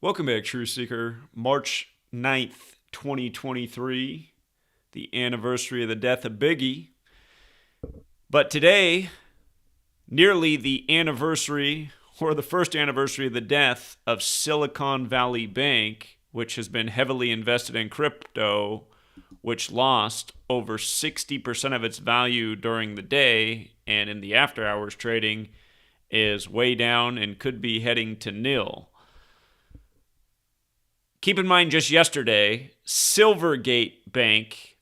Welcome back, True Seeker. March 9th, 2023, the anniversary of the death of Biggie. But today, nearly the anniversary, or the first anniversary of the death of Silicon Valley Bank, which has been heavily invested in crypto, which lost over 60% of its value during the day, and in the after hours trading is way down and could be heading to nil. Keep in mind, just yesterday, Silvergate Bank,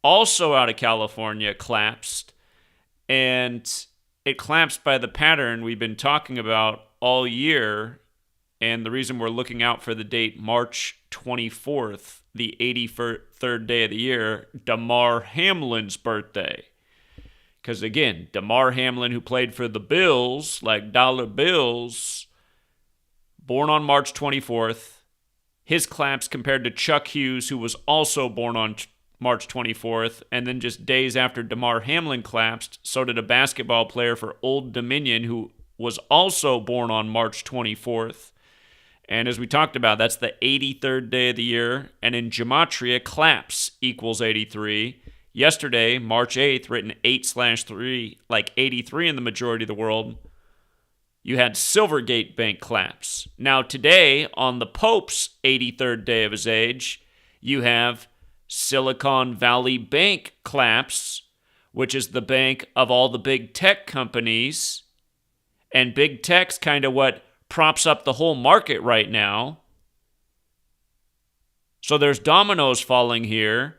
also out of California, collapsed. And it collapsed by the pattern we've been talking about all year. And the reason we're looking out for the date March 24th, the 83rd day of the year, Damar Hamlin's birthday. Because again, Damar Hamlin, who played for the Bills, like dollar bills, born on March 24th. His collapse compared to Chuck Hughes, who was also born on March 24th, and then just days after Damar Hamlin collapsed, so did a basketball player for Old Dominion who was also born on March 24th. And as we talked about, that's the 83rd day of the year, and in Gematria, collapse equals 83. Yesterday, March 8th, written 8/3, like 83 in the majority of the world, you had Silvergate Bank collapse. Now today, on the Pope's 83rd day of his age, you have Silicon Valley Bank collapse, which is the bank of all the big tech companies. And big tech's kind of what props up the whole market right now. So there's dominoes falling here.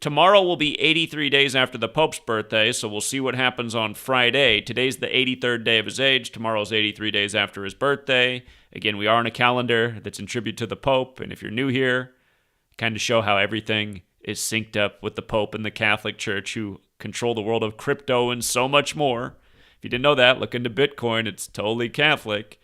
Tomorrow will be 83 days after the Pope's birthday, so we'll see what happens on Friday. Today's the 83rd day of his age. Tomorrow's 83 days after his birthday. Again, we are on a calendar that's in tribute to the Pope, and if you're new here, kind of show how everything is synced up with the Pope and the Catholic Church, who control the world of crypto and so much more. If you didn't know that, look into Bitcoin. It's totally Catholic.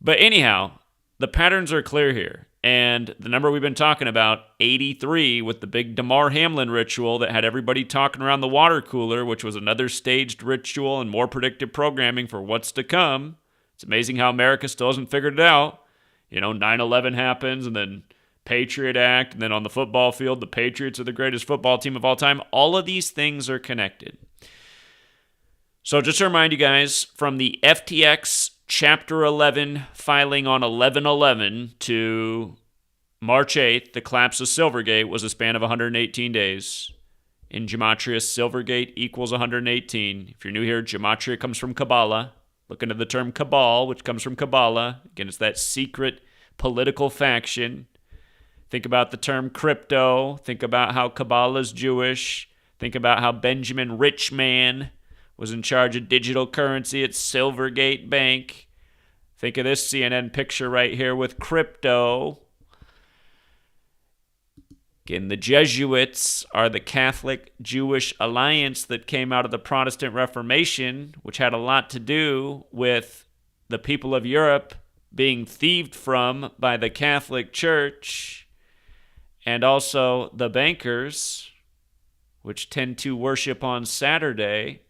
But anyhow, the patterns are clear here. And the number we've been talking about, 83, with the big Damar Hamlin ritual that had everybody talking around the water cooler, which was another staged ritual and more predictive programming for what's to come. It's amazing how America still hasn't figured it out. 9/11 happens, and then Patriot Act, and then on the football field, the Patriots are the greatest football team of all time. All of these things are connected. So just to remind you guys, from the FTX Chapter 11 filing on 11/11 to March 8th, the collapse of Silvergate was a span of 118 days. In Gematria, Silvergate equals 118. If you're new here, Gematria comes from Kabbalah. Look into the term Cabal, which comes from Kabbalah. Again, it's that secret political faction. Think about the term crypto. Think about how Kabbalah is Jewish. Think about how Benjamin Richman was in charge of digital currency at Silvergate Bank. Think of this CNN picture right here with crypto. Again, the Jesuits are the Catholic-Jewish alliance that came out of the Protestant Reformation, which had a lot to do with the people of Europe being thieved from by the Catholic Church, and also the bankers, which tend to worship on Saturday.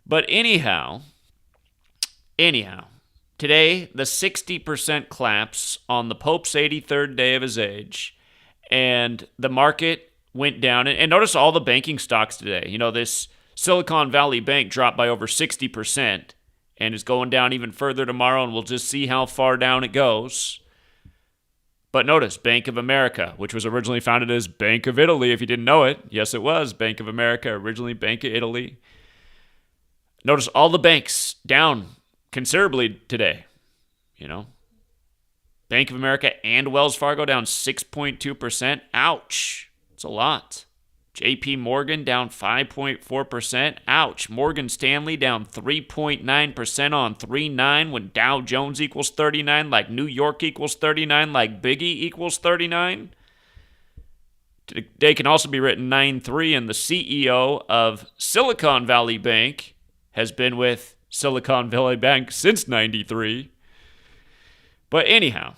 But anyhow, today, the 60% collapse on the Pope's 83rd day of his age, and the market went down. And notice all the banking stocks today. This Silicon Valley Bank dropped by over 60% and is going down even further tomorrow, and we'll just see how far down it goes. But notice, Bank of America, which was originally founded as Bank of Italy, if you didn't know it. Yes, it was Bank of America, originally Bank of Italy. Notice all the banks down considerably today. Bank of America and Wells Fargo down 6.2%. Ouch. It's a lot. JP Morgan down 5.4%. Ouch. Morgan Stanley down 3.9% on 3.9 when Dow Jones equals 39, like New York equals 39, like Biggie equals 39. Today can also be written 9.3, and the CEO of Silicon Valley Bank has been with Silicon Valley Bank since 93. But anyhow,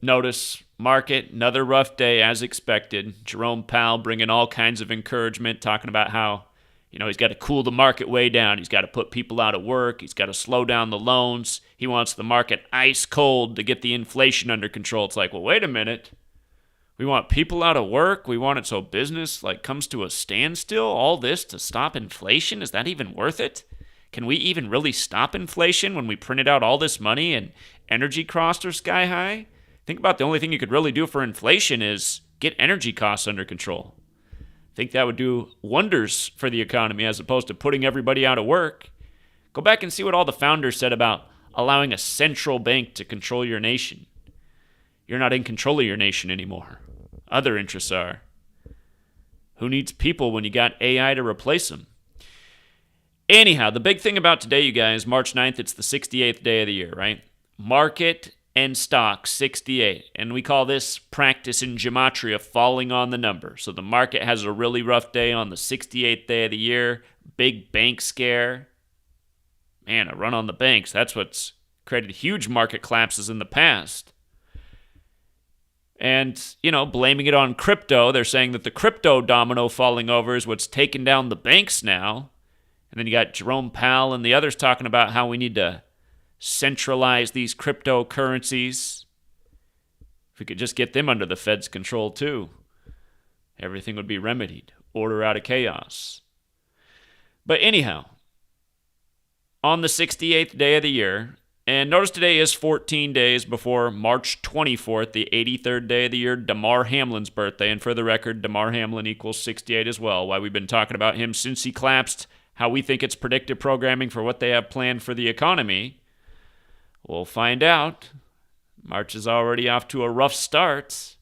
notice market, another rough day as expected. Jerome Powell bringing all kinds of encouragement, talking about how, He's got to cool the market way down. He's got to put people out of work. He's got to slow down the loans. He wants the market ice cold to get the inflation under control. It's like, well, wait a minute. We want people out of work. We want it so business comes to a standstill. All this to stop inflation? Is that even worth it? Can we even really stop inflation when we printed out all this money and energy costs are sky high? Think about the only thing you could really do for inflation is get energy costs under control. I think that would do wonders for the economy as opposed to putting everybody out of work. Go back and see what all the founders said about allowing a central bank to control your nation. You're not in control of your nation anymore. Other interests are. Who needs people when you got AI to replace them? Anyhow, the big thing about today, you guys, March 9th, it's the 68th day of the year, right? Market and stock 68. And we call this practice in Gematria falling on the number. So the market has a really rough day on the 68th day of the year. Big bank scare. Man, a run on the banks. That's what's created huge market collapses in the past. And, blaming it on crypto. They're saying that the crypto domino falling over is what's taken down the banks now. And then you got Jerome Powell and the others talking about how we need to centralize these cryptocurrencies. If we could just get them under the Fed's control too, everything would be remedied. Order out of chaos. But anyhow, on the 68th day of the year, and notice today is 14 days before March 24th, the 83rd day of the year, Damar Hamlin's birthday. And for the record, Damar Hamlin equals 68 as well. Why we've been talking about him since he collapsed, how we think it's predictive programming for what they have planned for the economy. We'll find out. March is already off to a rough start.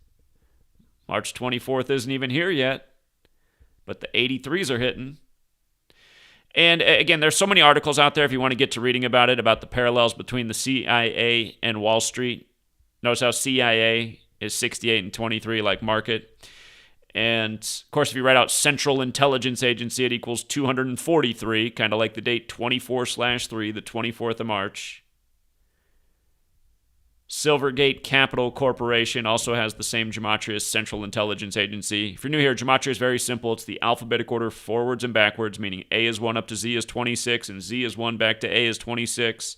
March 24th isn't even here yet, but the 83s are hitting. And again, there's so many articles out there if you want to get to reading about it, about the parallels between the CIA and Wall Street. Notice how CIA is 68 and 23 like market. And, of course, if you write out Central Intelligence Agency, it equals 243, kind of like the date 24/3, the 24th of March. Silvergate Capital Corporation also has the same gematria as Central Intelligence Agency. If you're new here, gematria is very simple. It's the alphabetic order forwards and backwards, meaning A is 1 up to Z is 26, and Z is 1 back to A is 26,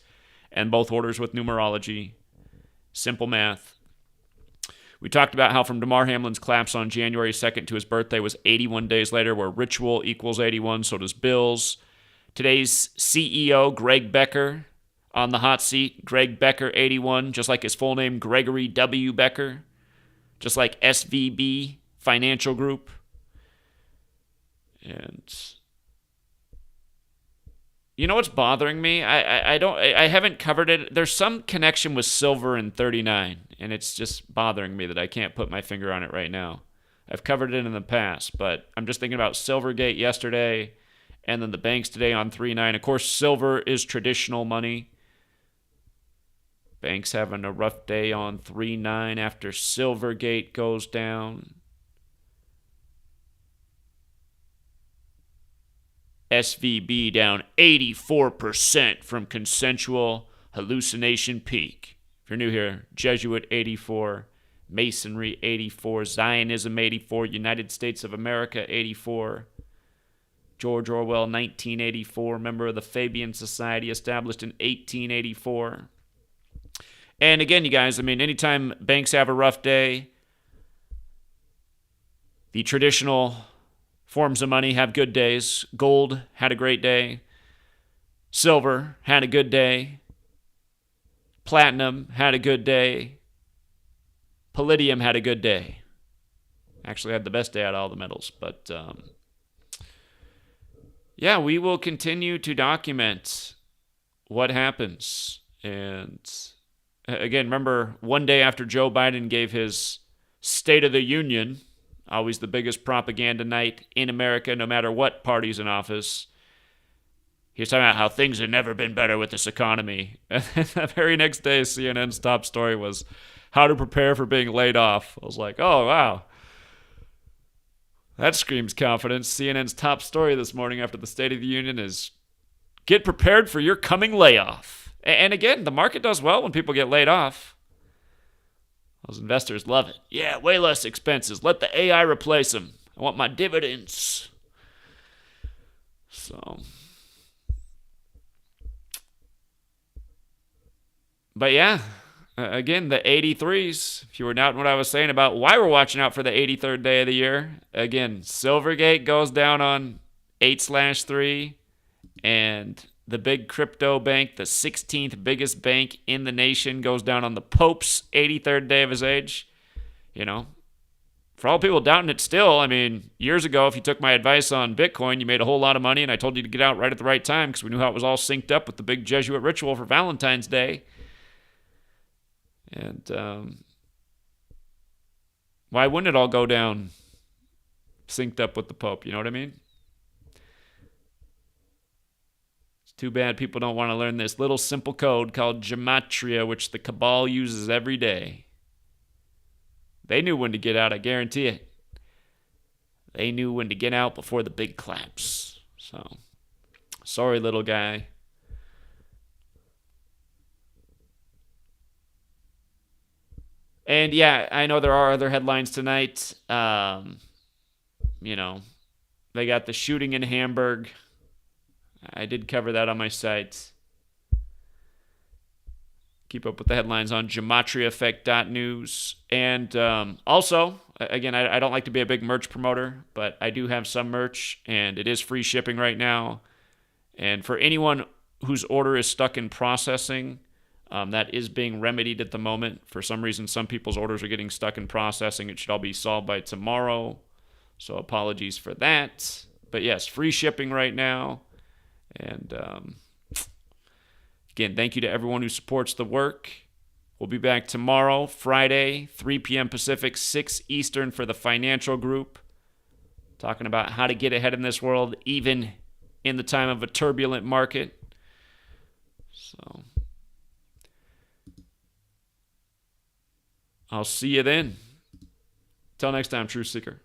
and both orders with numerology. Simple math. We talked about how from Damar Hamlin's collapse on January 2nd to his birthday was 81 days later, where ritual equals 81, so does bills. Today's CEO, Greg Becker, on the hot seat, Greg Becker, 81, just like his full name, Gregory W. Becker, just like SVB Financial Group. And you know what's bothering me? I haven't covered it. There's some connection with silver in 39, and it's just bothering me that I can't put my finger on it right now. I've covered it in the past, but I'm just thinking about Silvergate yesterday, and then the banks today on 39. Of course, silver is traditional money. Banks having a rough day on 3-9 after Silvergate goes down. SVB down 84% from consensual hallucination peak. If you're new here, Jesuit 84, Masonry 84, Zionism 84, United States of America 84. George Orwell 1984, member of the Fabian Society, established in 1884. And again, you guys, anytime banks have a rough day, the traditional forms of money have good days. Gold had a great day. Silver had a good day. Platinum had a good day. Palladium had a good day. Actually had the best day out of all the metals. But yeah, we will continue to document what happens. And again, remember, one day after Joe Biden gave his State of the Union, always the biggest propaganda night in America, no matter what party's in office, he was talking about how things have never been better with this economy. And the very next day, CNN's top story was how to prepare for being laid off. I was like, oh, wow. That screams confidence. CNN's top story this morning after the State of the Union is get prepared for your coming layoff. And again, the market does well when people get laid off. Those investors love it. Yeah, way less expenses. Let the AI replace them. I want my dividends. So, but yeah, again, the 83s. If you were doubting what I was saying about why we're watching out for the 83rd day of the year, again, Silvergate goes down on 8/3, and the big crypto bank, the 16th biggest bank in the nation, goes down on the Pope's 83rd day of his age. You know, for all people doubting it still, I mean, years ago, if you took my advice on Bitcoin, you made a whole lot of money, and I told you to get out right at the right time because we knew how it was all synced up with the big Jesuit ritual for Valentine's Day. And why wouldn't it all go down synced up with the Pope? You know what I mean? It's too bad people don't want to learn this little simple code called Gematria, which the Cabal uses every day. They knew when to get out, I guarantee it. They knew when to get out before the big claps. So, sorry, little guy. And yeah, I know there are other headlines tonight. You know, they got the shooting in Hamburg. I did cover that on my site. Keep up with the headlines on GematriaEffectNews. And also, again, I don't like to be a big merch promoter, but I do have some merch, and it is free shipping right now. And for anyone whose order is stuck in processing, that is being remedied at the moment. For some reason, some people's orders are getting stuck in processing. It should all be solved by tomorrow. So apologies for that. But yes, free shipping right now. And again, thank you to everyone who supports the work. We'll be back tomorrow, Friday, 3 p.m. Pacific, 6 Eastern for the financial group. Talking about how to get ahead in this world, even in the time of a turbulent market. So I'll see you then. Till next time, Truth Seeker.